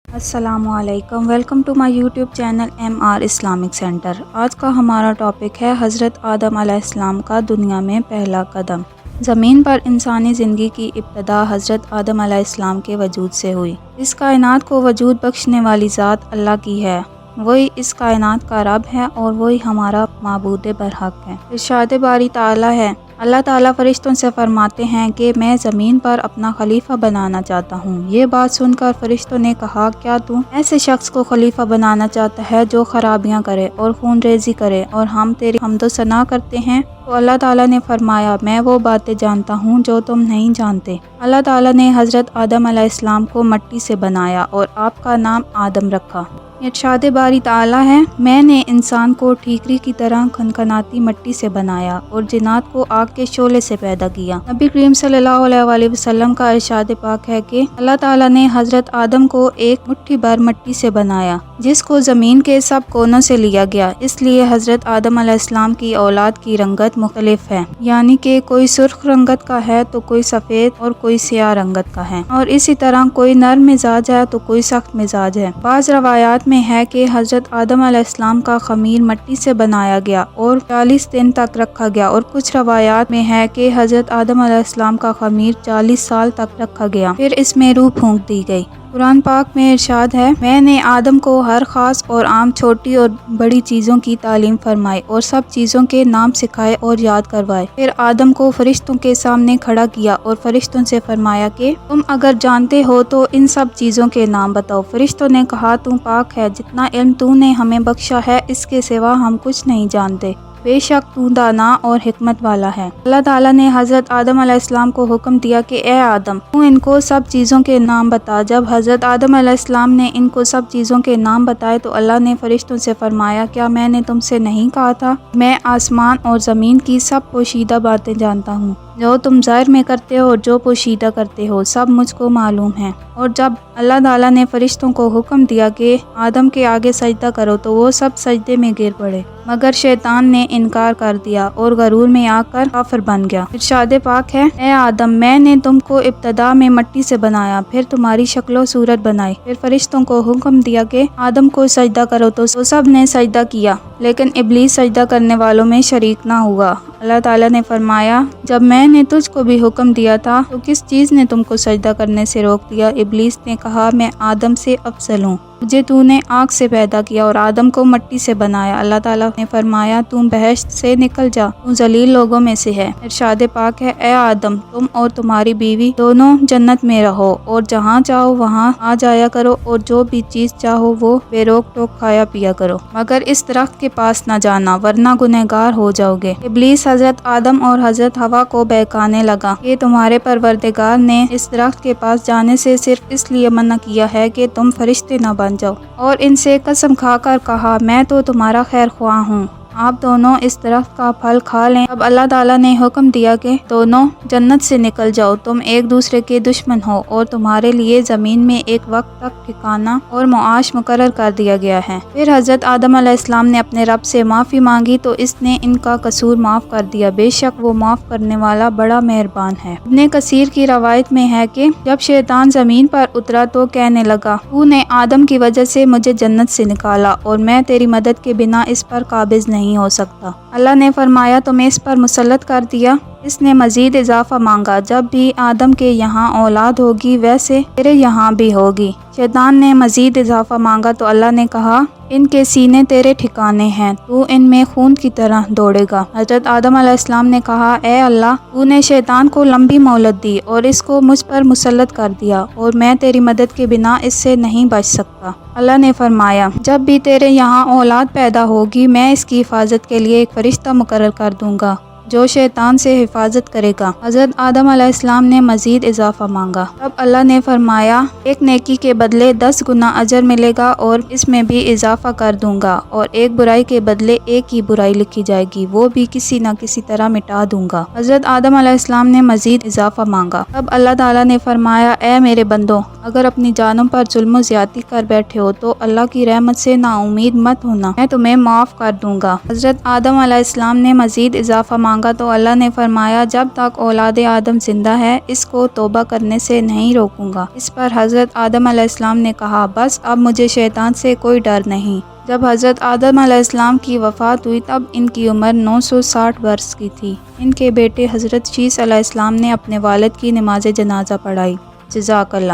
السلام علیکم، welcome to my YouTube channel MR Islamic centre. آج کا ہمارا ٹاپک ہے حضرت آدم علیہ السلام کا دنیا میں پہلا قدم۔ زمین پر انسانی زندگی کی ابتدا حضرت آدم علیہ السلام کے وجود سے ہوئی۔ اس کائنات کو وجود بخشنے والی ذات اللہ کی ہے، وہی اس کائنات کا رب ہے اور وہی ہمارا معبود برحق ہے۔ ارشاد باری تعالی ہے، اللہ تعالیٰ فرشتوں سے فرماتے ہیں کہ میں زمین پر اپنا خلیفہ بنانا چاہتا ہوں۔ یہ بات سن کر فرشتوں نے کہا، کیا تو ایسے شخص کو خلیفہ بنانا چاہتا ہے جو خرابیاں کرے اور خون ریزی کرے اور ہم تیری حمد و ثنا کرتے ہیں؟ تو اللہ تعالیٰ نے فرمایا، میں وہ باتیں جانتا ہوں جو تم نہیں جانتے۔ اللہ تعالیٰ نے حضرت آدم علیہ السلام کو مٹی سے بنایا اور آپ کا نام آدم رکھا۔ ارشاد باری تعالیٰ ہے، میں نے انسان کو ٹھیکری کی طرح کھنکھناتی مٹی سے بنایا اور جنات کو آگ کے شعلے سے پیدا کیا۔ نبی کریم صلی اللہ علیہ وسلم کا ارشاد پاک ہے کہ اللہ تعالیٰ نے حضرت آدم کو ایک مٹھی بھر مٹی سے بنایا جس کو زمین کے سب کونوں سے لیا گیا، اس لیے حضرت آدم علیہ السلام کی اولاد کی رنگت مختلف ہے، یعنی کہ کوئی سرخ رنگت کا ہے تو کوئی سفید اور کوئی سیاہ رنگت کا ہے، اور اسی طرح کوئی نرم مزاج ہے تو کوئی سخت مزاج ہے۔ بعض روایات میں ہے کہ حضرت آدم علیہ السلام کا خمیر مٹی سے بنایا گیا اور 40 دن تک رکھا گیا، اور کچھ روایات میں ہے کہ حضرت آدم علیہ السلام کا خمیر 40 سال تک رکھا گیا، پھر اس میں روح پھونک دی گئی۔ قرآن پاک میں ارشاد ہے، میں نے آدم کو ہر خاص اور عام چھوٹی اور بڑی چیزوں کی تعلیم فرمائی اور سب چیزوں کے نام سکھائے اور یاد کروائے۔ پھر آدم کو فرشتوں کے سامنے کھڑا کیا اور فرشتوں سے فرمایا کہ تم اگر جانتے ہو تو ان سب چیزوں کے نام بتاؤ۔ فرشتوں نے کہا، تو پاک ہے، جتنا علم تو نے ہمیں بخشا ہے اس کے سوا ہم کچھ نہیں جانتے، بے شک تو دانا اور حکمت والا ہے۔ اللہ تعالیٰ نے حضرت آدم علیہ السلام کو حکم دیا کہ اے آدم، تو ان کو سب چیزوں کے نام بتا۔ جب حضرت آدم علیہ السلام نے ان کو سب چیزوں کے نام بتائے تو اللہ نے فرشتوں سے فرمایا، کیا میں نے تم سے نہیں کہا تھا میں آسمان اور زمین کی سب پوشیدہ باتیں جانتا ہوں؟ جو تم ظاہر میں کرتے ہو اور جو پوشیدہ کرتے ہو سب مجھ کو معلوم ہے۔ اور جب اللہ تعالیٰ نے فرشتوں کو حکم دیا کہ آدم کے آگے سجدہ کرو تو وہ سب سجدے میں گر پڑے، مگر شیطان نے انکار کر دیا اور غرور میں آ کر کافر بن گیا۔ ارشاد پاک ہے، اے آدم، میں نے تم کو ابتدا میں مٹی سے بنایا، پھر تمہاری شکل و صورت بنائی، پھر فرشتوں کو حکم دیا کہ آدم کو سجدہ کرو تو سب نے سجدہ کیا، لیکن ابلیس سجدہ کرنے والوں میں شریک نہ ہوا۔ اللہ تعالیٰ نے فرمایا، جب میں نے تجھ کو بھی حکم دیا تھا تو کس چیز نے تم کو سجدہ کرنے سے روک دیا؟ ابلیس نے کہا، میں آدم سے افضل ہوں، مجھے تو نے آگ سے پیدا کیا اور آدم کو مٹی سے بنایا۔ اللہ تعالیٰ نے فرمایا، تم بہشت سے نکل جا، تو ذلیل لوگوں میں سے ہے۔ ارشاد پاک ہے، اے آدم، تم اور تمہاری بیوی دونوں جنت میں رہو اور جہاں چاہو وہاں آ جایا کرو اور جو بھی چیز چاہو وہ بے روک ٹوک کھایا پیا کرو، مگر اس درخت کے پاس نہ جانا ورنہ گنہگار ہو جاؤ گے۔ ابلیس حضرت آدم اور حضرت حوا کو بہکانے لگا کہ تمہارے پروردگار نے اس درخت کے پاس جانے سے صرف اس لیے منع کیا ہے کہ تم فرشتے نہ بن جاؤ، اور ان سے قسم کھا کر کہا، میں تو تمہارا خیر خواہ ہوں، آپ دونوں اس درخت کا پھل کھا لیں۔ اب اللہ تعالیٰ نے حکم دیا کہ دونوں جنت سے نکل جاؤ، تم ایک دوسرے کے دشمن ہو اور تمہارے لیے زمین میں ایک وقت تک ٹھکانہ اور معاش مقرر کر دیا گیا ہے۔ پھر حضرت آدم علیہ السلام نے اپنے رب سے معافی مانگی تو اس نے ان کا قصور معاف کر دیا، بے شک وہ معاف کرنے والا بڑا مہربان ہے۔ ابن کثیر کی روایت میں ہے کہ جب شیطان زمین پر اترا تو کہنے لگا، تو نے آدم کی وجہ سے مجھے جنت سے نکالا اور میں تیری مدد کے بنا اس پر قابض نہیں ہو سکتا۔ اللہ نے فرمایا، تو میں اس پر مسلط کر دیا۔ اس نے مزید اضافہ مانگا، جب بھی آدم کے یہاں اولاد ہوگی ویسے تیرے یہاں بھی ہوگی۔ شیطان نے مزید اضافہ مانگا تو اللہ نے کہا، ان کے سینے تیرے ٹھکانے ہیں، تو ان میں خون کی طرح دوڑے گا۔ حضرت آدم علیہ السلام نے کہا، اے اللہ، تو نے شیطان کو لمبی مہلت دی اور اس کو مجھ پر مسلط کر دیا اور میں تیری مدد کے بنا اس سے نہیں بچ سکتا۔ اللہ نے فرمایا، جب بھی تیرے یہاں اولاد پیدا ہوگی میں اس کی حفاظت کے لیے ایک فرشتہ مقرر کر دوں گا جو شیطان سے حفاظت کرے گا۔ حضرت آدم علیہ السلام نے مزید اضافہ مانگا، تب اللہ نے فرمایا، ایک نیکی کے بدلے 10 گنا اجر ملے گا اور اس میں بھی اضافہ کر دوں گا، اور ایک برائی کے بدلے ایک ہی برائی لکھی جائے گی، وہ بھی کسی نہ کسی طرح مٹا دوں گا۔ حضرت آدم علیہ السلام نے مزید اضافہ مانگا، تب اللہ تعالیٰ نے فرمایا، اے میرے بندوں، اگر اپنی جانوں پر ظلم و زیادتی کر بیٹھے ہو تو اللہ کی رحمت سے نا امید مت ہونا، میں تمہیں معاف کر دوں گا۔ حضرت آدم علیہ السلام نے مزید اضافہ مانگا مانگا تو اللہ نے فرمایا جب تک اولاد آدم زندہ ہے اس کو توبہ کرنے سے نہیں روکوں گا۔ اس پر حضرت آدم علیہ السلام نے کہا بس اب مجھے شیطان سے کوئی ڈر نہیں۔ جب حضرت آدم علیہ السلام کی وفات ہوئی تب ان کی عمر 960 برس کی تھی۔ ان کے بیٹے حضرت شیس علیہ السلام نے اپنے والد کی نماز جنازہ پڑھائی۔ جزاک اللہ۔